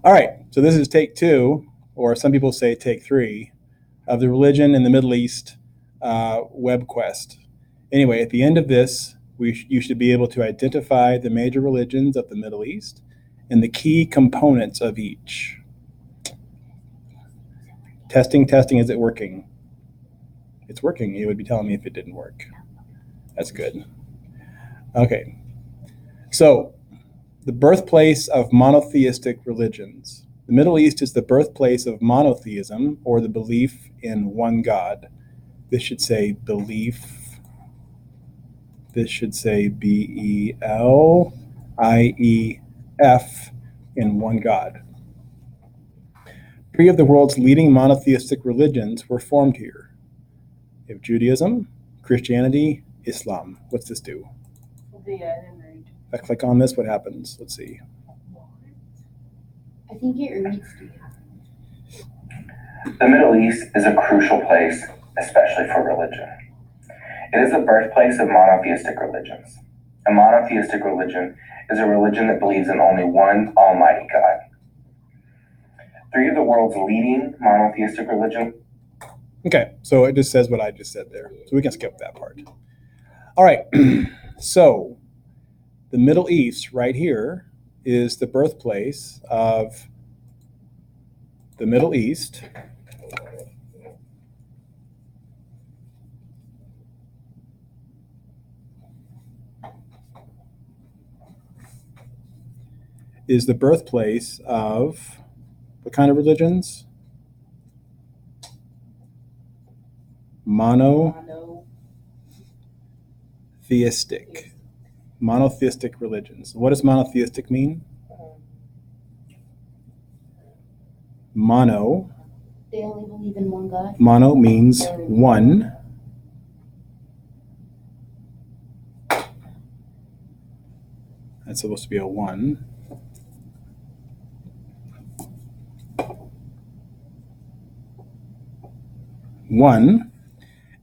All right, so this is take two, or some people say take three, of the Religion in the Middle East web quest. Anyway, at the end of this, you should be able to identify the major religions of the Middle East and the key components of each. Testing, is it working? It's working. It would be telling me if it didn't work. That's good. Okay. So, the birthplace of monotheistic religions. The Middle East is the birthplace of monotheism, or the belief in one God. This should say belief. This should say BELIEF, in one God. Three of the world's leading monotheistic religions were formed here. You have Judaism, Christianity, Islam. What's this do? If I click on this, what happens? Let's see. I think it reads to you. The Middle East is a crucial place, especially for religion. It is the birthplace of monotheistic religions. A monotheistic religion is a religion that believes in only one almighty God. Three of the world's leading monotheistic religions. Okay, so it just says what I just said there. So we can skip that part. All right, so the Middle East right here is the birthplace of the Middle East. Is the birthplace of what kind of religions? Monotheistic. Monotheistic religions. What does monotheistic mean? Mono. They only believe in one God. Mono means one. That's supposed to be a one. One.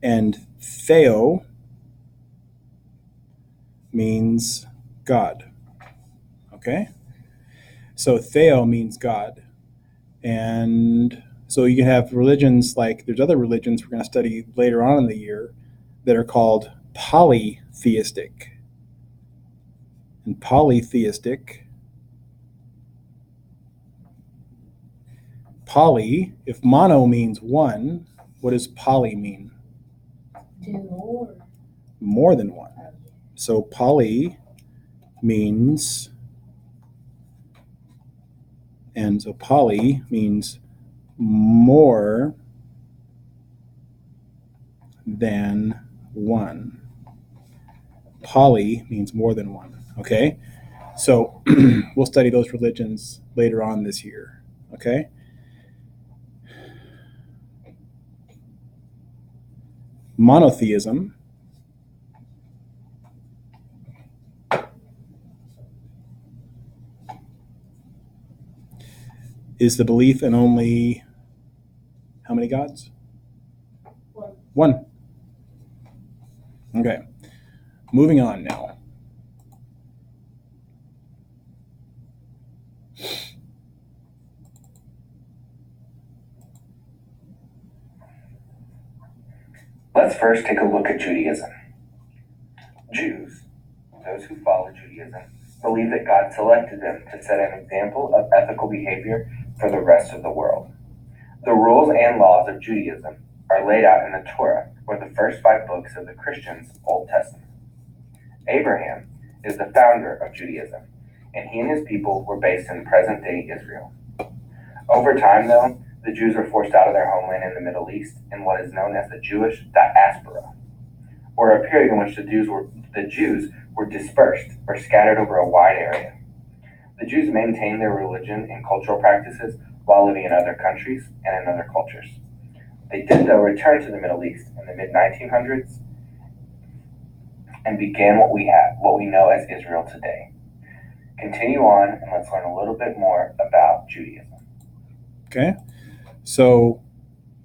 And Theo means God. Okay? So Theo means God. And so you can have religions like, there's other religions we're going to study later on in the year that are called polytheistic. And polytheistic, poly, if mono means one, what does poly mean? Two. More than one. So poly means, and so poly means more than one. Poly means more than one. Okay? So we'll study those religions later on this year. Okay? Monotheism is the belief in only how many gods? One. Okay. Moving on now. Let's first take a look at Judaism. Jews, those who follow Judaism, believe that God selected them to set an example of ethical behavior for the rest of the world. The rules and laws of Judaism are laid out in the Torah, or the first 5 books of the Christians' Old Testament. Abraham is the founder of Judaism, and he and his people were based in present-day Israel. Over time, though, the Jews were forced out of their homeland in the Middle East in what is known as the Jewish diaspora, or a period in which the Jews were dispersed or scattered over a wide area. The Jews maintained their religion and cultural practices while living in other countries and in other cultures. They did, though, return to the Middle East in the mid-1900s and began what we know as Israel today. Continue on and let's learn a little bit more about Judaism. Okay. So,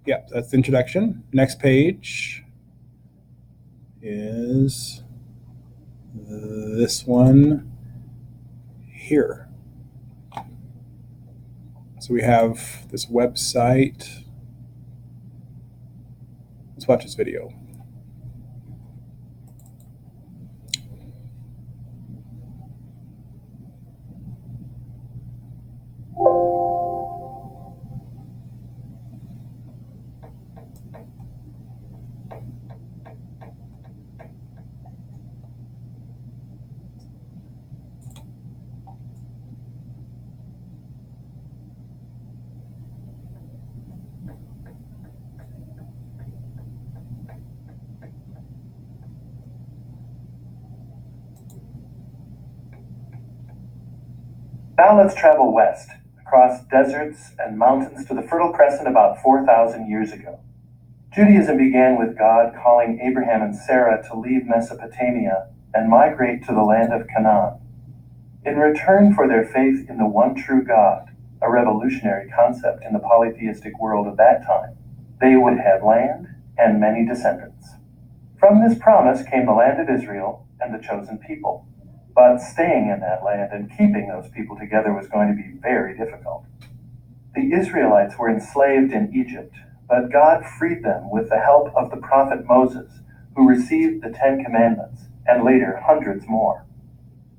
yeah, that's the introduction. Next page is this one here. So we have this website. Let's watch this video. Now let's travel west, across deserts and mountains to the Fertile Crescent about 4,000 years ago. Judaism began with God calling Abraham and Sarah to leave Mesopotamia and migrate to the land of Canaan. In return for their faith in the one true God, a revolutionary concept in the polytheistic world of that time, they would have land and many descendants. From this promise came the land of Israel and the chosen people. But staying in that land and keeping those people together was going to be very difficult. The Israelites were enslaved in Egypt, but God freed them with the help of the prophet Moses, who received the Ten Commandments, and later hundreds more.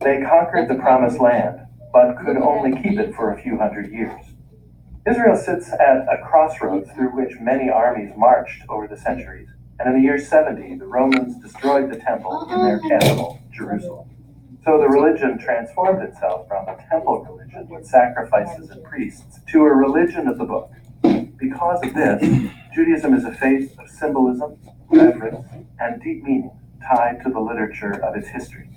They conquered the promised land, but could only keep it for a few hundred years. Israel sits at a crossroads through which many armies marched over the centuries, and in the year 70, the Romans destroyed the temple in their capital, Jerusalem. So the religion transformed itself from a temple religion with sacrifices and priests to a religion of the book. Because of this, Judaism is a faith of symbolism, reverence, and deep meaning tied to the literature of its history.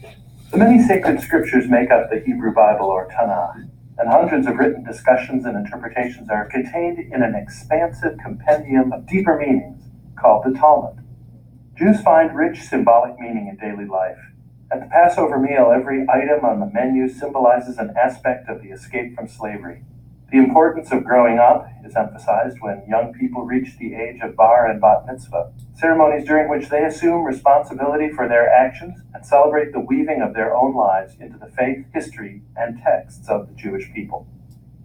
The many sacred scriptures make up the Hebrew Bible or Tanakh, and hundreds of written discussions and interpretations are contained in an expansive compendium of deeper meanings called the Talmud. Jews find rich symbolic meaning in daily life. At the Passover meal, every item on the menu symbolizes an aspect of the escape from slavery. The importance of growing up is emphasized when young people reach the age of bar and bat mitzvah, ceremonies during which they assume responsibility for their actions and celebrate the weaving of their own lives into the faith, history, and texts of the Jewish people.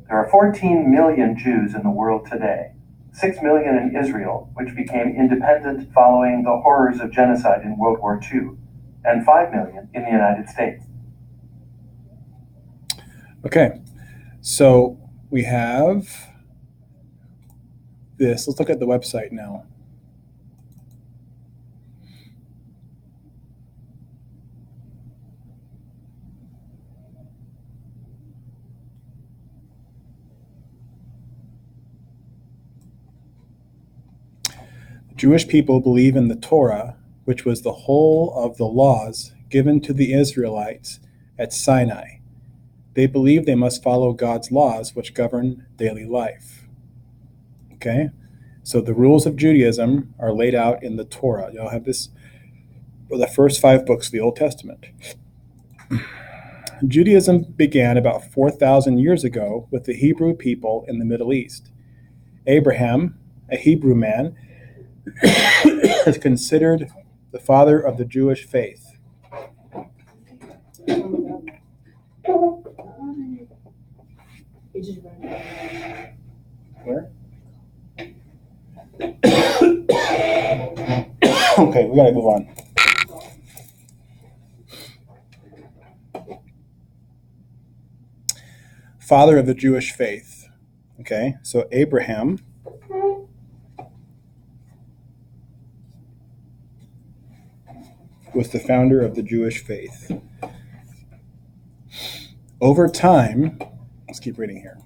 There are 14 million Jews in the world today, 6 million in Israel, which became independent following the horrors of genocide in World War II, and 5 million in the United States. Okay, so we have this. Let's look at the website now. The Jewish people believe in the Torah, which was the whole of the laws given to the Israelites at Sinai. They believe they must follow God's laws, which govern daily life. Okay? So the rules of Judaism are laid out in the Torah. You'll have this for the first 5 books of the Old Testament. Judaism began about 4,000 years ago with the Hebrew people in the Middle East. Abraham, a Hebrew man, is considered the father of the Jewish faith. Where? Okay, we gotta move on. Father of the Jewish faith. Okay, so Abraham was the founder of the Jewish faith. Over time, let's keep reading here.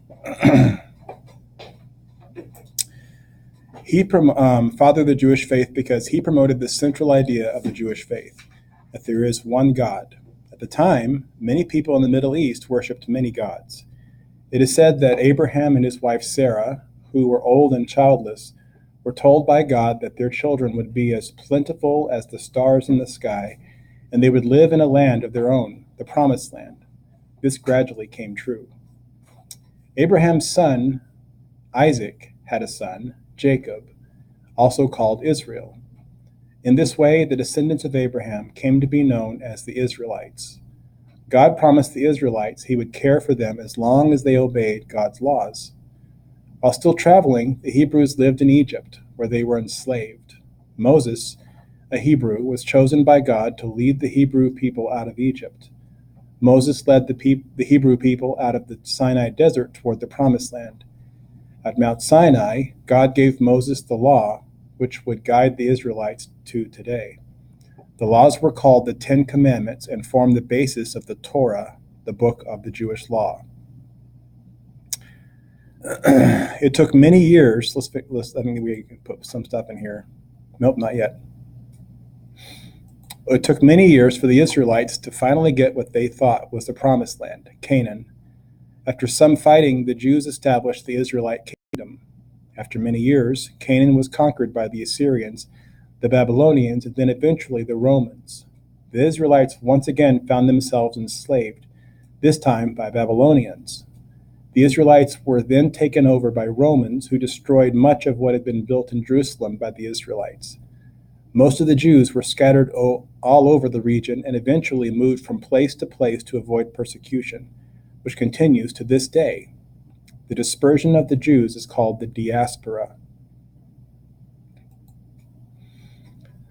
He fathered the Jewish faith because he promoted the central idea of the Jewish faith, that there is one God. At the time, many people in the Middle East worshipped many gods. It is said that Abraham and his wife Sarah, who were old and childless, were told by God that their children would be as plentiful as the stars in the sky, and they would live in a land of their own, the Promised Land. This gradually came true. Abraham's son, Isaac, had a son, Jacob, also called Israel. In this way, the descendants of Abraham came to be known as the Israelites. God promised the Israelites he would care for them as long as they obeyed God's laws. While still traveling, the Hebrews lived in Egypt, where they were enslaved. Moses, a Hebrew, was chosen by God to lead the Hebrew people out of Egypt. Moses led the Hebrew people out of the Sinai desert toward the Promised Land. At Mount Sinai, God gave Moses the law, which would guide the Israelites to today. The laws were called the Ten Commandments and form the basis of the Torah, the book of the Jewish law. It took many years. I think we can put some stuff in here. Nope, not yet. It took many years for the Israelites to finally get what they thought was the Promised Land, Canaan. After some fighting, the Jews established the Israelite kingdom. After many years, Canaan was conquered by the Assyrians, the Babylonians, and then eventually the Romans. The Israelites once again found themselves enslaved, this time by Babylonians. The Israelites were then taken over by Romans, who destroyed much of what had been built in Jerusalem by the Israelites. Most of the Jews were scattered all over the region and eventually moved from place to place to avoid persecution, which continues to this day. The dispersion of the Jews is called the diaspora.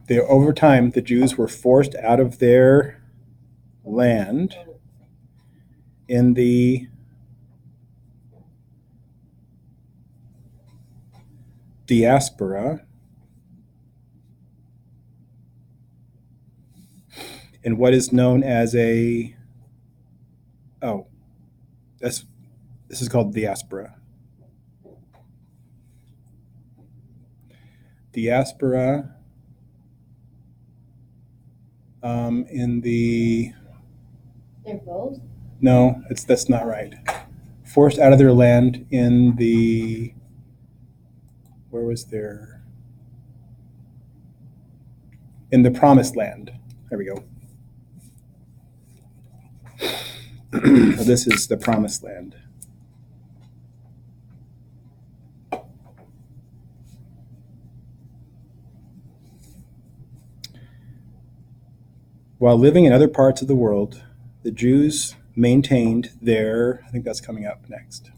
Over time, the Jews were forced out of their land in the diaspora in what is known as this is called diaspora. Diaspora in the They're both? no, that's not right. Forced out of their land in the in the Promised Land. There we go. This is the Promised Land. While living in other parts of the world, the Jews maintained their, I think that's coming up next.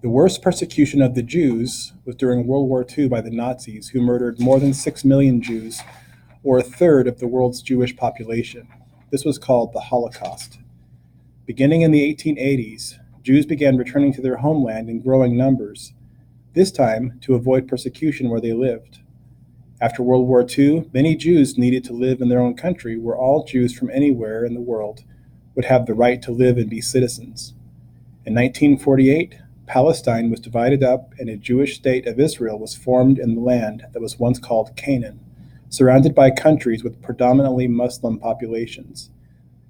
The worst persecution of the Jews was during World War II by the Nazis, who murdered more than 6 million Jews, or a third of the world's Jewish population. This was called the Holocaust. Beginning in the 1880s, Jews began returning to their homeland in growing numbers, this time to avoid persecution where they lived. After World War II, many Jews needed to live in their own country where all Jews from anywhere in the world would have the right to live and be citizens. In 1948, Palestine was divided up and a Jewish state of Israel was formed in the land that was once called Canaan, surrounded by countries with predominantly Muslim populations.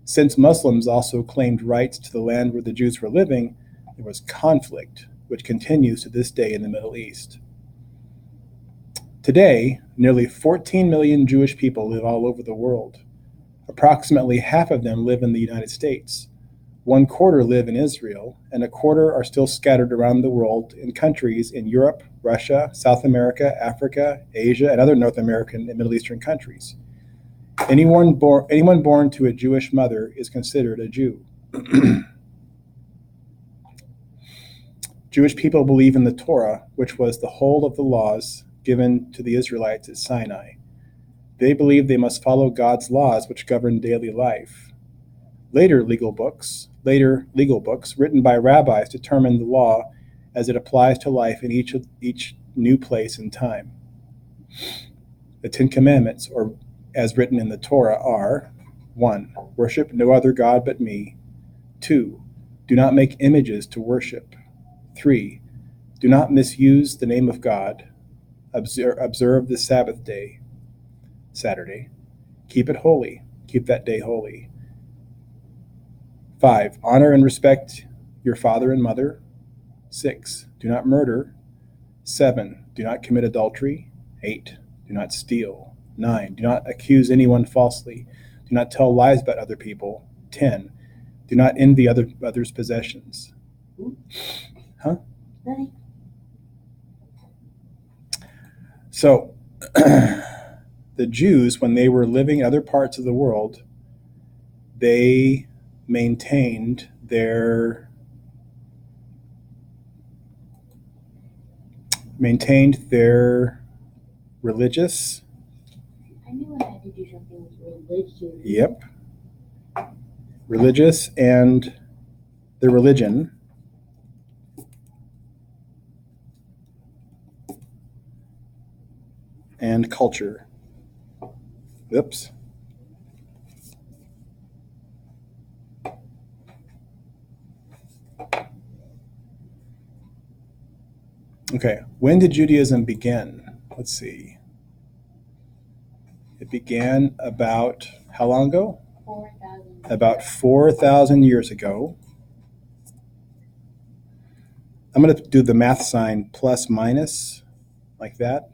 Since Muslims also claimed rights to the land where the Jews were living, there was conflict, which continues to this day in the Middle East. Today, nearly 14 million Jewish people live all over the world. Approximately half of them live in the United States. 1/4 live in Israel, and 1/4 are still scattered around the world in countries in Europe, Russia, South America, Africa, Asia, and other North American and Middle Eastern countries. Anyone born to a Jewish mother is considered a Jew. Jewish people believe in the Torah, which was the whole of the laws given to the Israelites at Sinai. They believe they must follow God's laws, which govern daily life. Later legal books written by rabbis determine the law as it applies to life in each new place and time. The Ten Commandments, or as written in the Torah, are: 1. Worship no other God but me. 2. Do not make images to worship. 3. Do not misuse the name of God. Observe the Sabbath day, Saturday. Keep it holy. Keep that day holy. 5. Honor and respect your father and mother. 6. Do not murder. 7. Do not commit adultery. 8. Do not steal. 9. Do not accuse anyone falsely. Do not tell lies about other people. 10. Do not envy others' possessions. Huh? Nothing. So, the Jews, when they were living in other parts of the world, they maintained their maintained their religious, I knew I had to do something with religion. yep, religious and their religion and culture. Oops. Okay, when did Judaism begin? Let's see. It began about how long ago? 4,000. About 4,000 years ago. I'm going to do the math sign plus minus like that.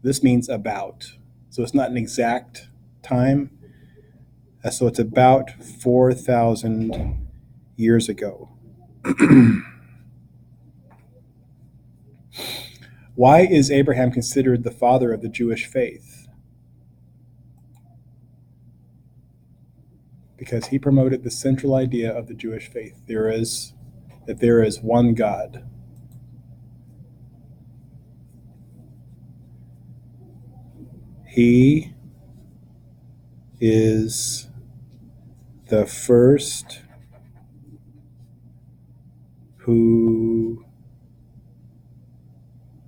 This means about. So it's not an exact time. So it's about 4,000 years ago. Why is Abraham considered the father of the Jewish faith? Because he promoted the central idea of the Jewish faith. There is one God. He is the first who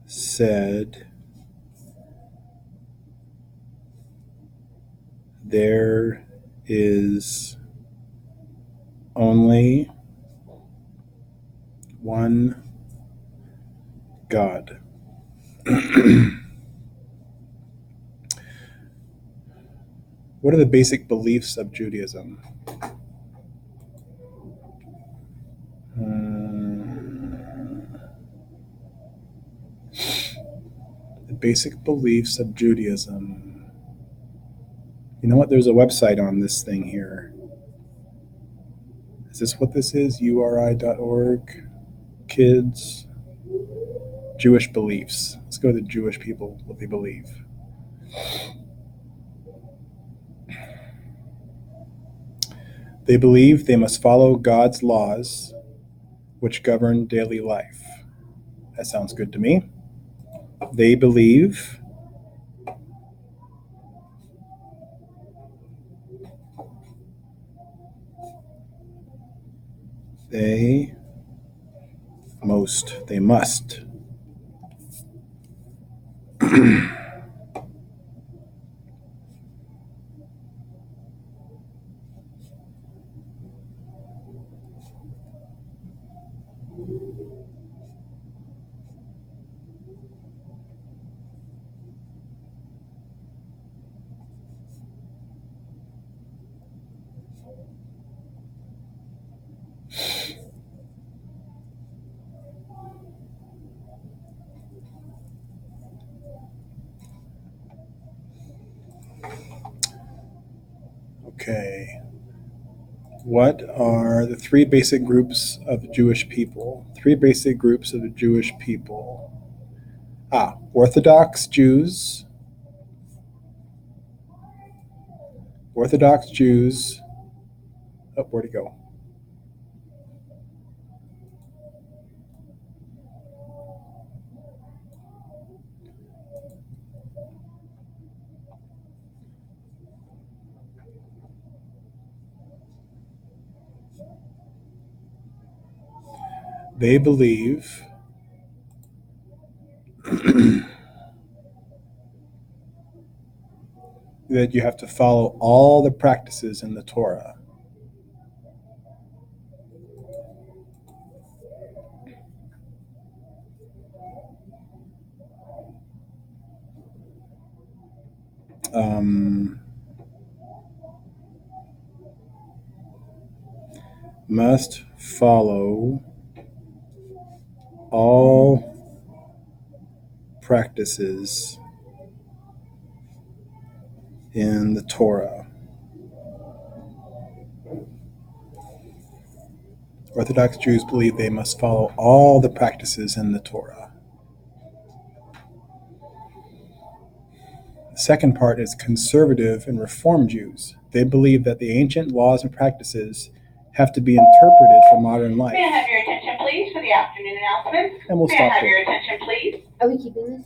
said there is only one God. What are the basic beliefs of Judaism? The basic beliefs of Judaism. You know what? There's a website on this thing here. Is this what this is? URI.org. Kids. Jewish beliefs. Let's go to the Jewish people, what they believe. They believe they must follow God's laws, which govern daily life. That sounds good to me. They believe they must. Okay. What are the three basic groups of the Jewish people? Three basic groups of the Jewish people. Orthodox Jews. Orthodox Jews. Oh, where'd it go? They believe that you have to follow all the practices in the Torah. Must follow all practices in the Torah. Orthodox Jews believe they must follow all the practices in the Torah. The second part is conservative and Reform Jews. They believe that the ancient laws and practices have to be interpreted for modern life. May I have your attention, please, for the afternoon announcements? And we'll May I stop have there. your attention, please? Are we keeping this?